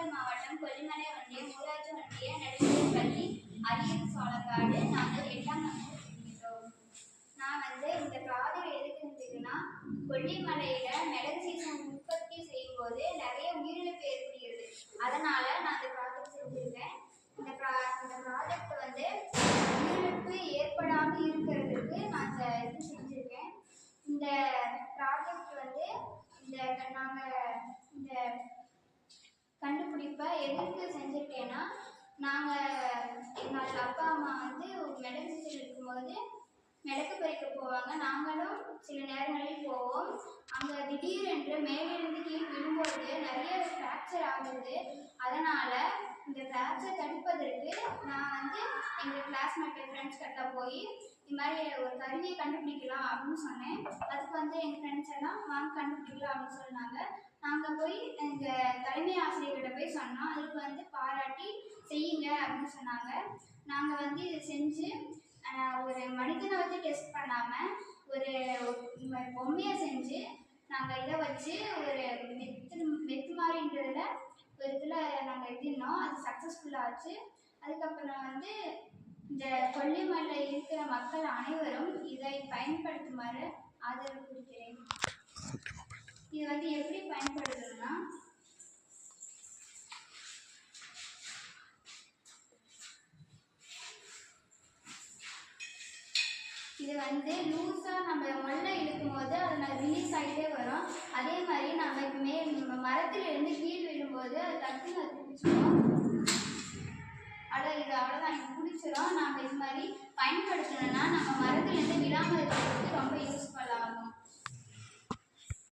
நாமக்கல் மாவட்டம் கொல்லிமலை ஒன்றியம் ஊராட்சி ஒன்றிய நடுநிலைப்பள்ளி அரியர் சோளக்காடு. நாங்கள் 8ஆம் வகுப்பு படிக்கிறோம். நான் இந்த ப்ராஜெக்ட் எதுக்கு இருந்துச்சுன்னா, கொல்லிமலையில மிளகு சீசன் உற்பத்தி செய்யும் போது நிறைய உயிரிழப்பு ஏற்படுகிறது. அதனால நான் இந்த ப்ராஜெக்ட் செஞ்சிருக்கேன். இந்த ப்ராஜெக்ட் உயிரிழப்பு ஏற்படாமல் இருக்கிறதுக்கு நான் இது செஞ்சிருக்கேன். இந்த ப்ராஜெக்ட் நாங்கள் இந்த கண்டுபிடிப்பை எதுக்கு செஞ்சுருக்கேன்னா, எங்கள் அப்பா அம்மா மிளகு சீசன் இருக்கும்போது மிளகு பறிக்க போவாங்க. நாங்களும் சில நேரங்களில் போவோம். அங்கே திடீரென்று மேலிருந்து கீழ் விழும்போது நிறைய ஃப்ராக்சர் ஆகுது. அதனால் இந்த ஃப்ராக்சர் தடுப்பதற்கு நான் எங்கள் கிளாஸ்மேட் ஃப்ரெண்ட்ஸ் கிட்ட போய் இது மாதிரி ஒரு கருவியை கண்டுபிடிக்கலாம் அப்படின்னு சொன்னேன். அதுக்கு எங்கள் ஃப்ரெண்ட்ஸ் எல்லாம் வாங்க கண்டுபிடிக்கலாம் அப்படின்னு சொன்னாங்க. நாங்கள் போய் எங்கள் தலைமை ஆசிரியர்கிட்ட போய் சொன்னோம். அதுக்கு பாராட்டி செய்யுங்க அப்படின்னு சொன்னாங்க. நாங்கள் இதை செஞ்சு ஒரு மனிதனை டெஸ்ட் பண்ணாமல் ஒரு பொம்மையை செஞ்சு நாங்கள் இதை வச்சு ஒரு மெத்து மாதிரின்றதில் ஒரு இதில் நாங்கள் எழுதினோம். அது சக்ஸஸ்ஃபுல்லாக ஆச்சு. அதுக்கப்புறம் இந்த கொல்லிமலை இருக்கிற மக்கள் அனைவரும் இதை பயன்படுத்துமாறு ஆதரவு கொடுக்கிறேன். இது எப்படி பயன்படுத்தணும்னா, இது லூஸாக நம்ம முல்லை இழுக்கும் போது அதில் ரிலீஸ் ஆகிட்டே வரும். அதே மாதிரி நம்ம மரத்தில் இருந்து கீழ் விழும்போது அது டக்குன்னு அது பிடிச்சிடும். அவ்வளோதான் எனக்கு பிடிச்சிடும். இது மாதிரி பயன்படுத்தணும்னா நம்ம மரத்துலேருந்து விடாமல் இருக்கிறதுக்கு ரொம்ப யூஸ்ஃபுல்லாகும்.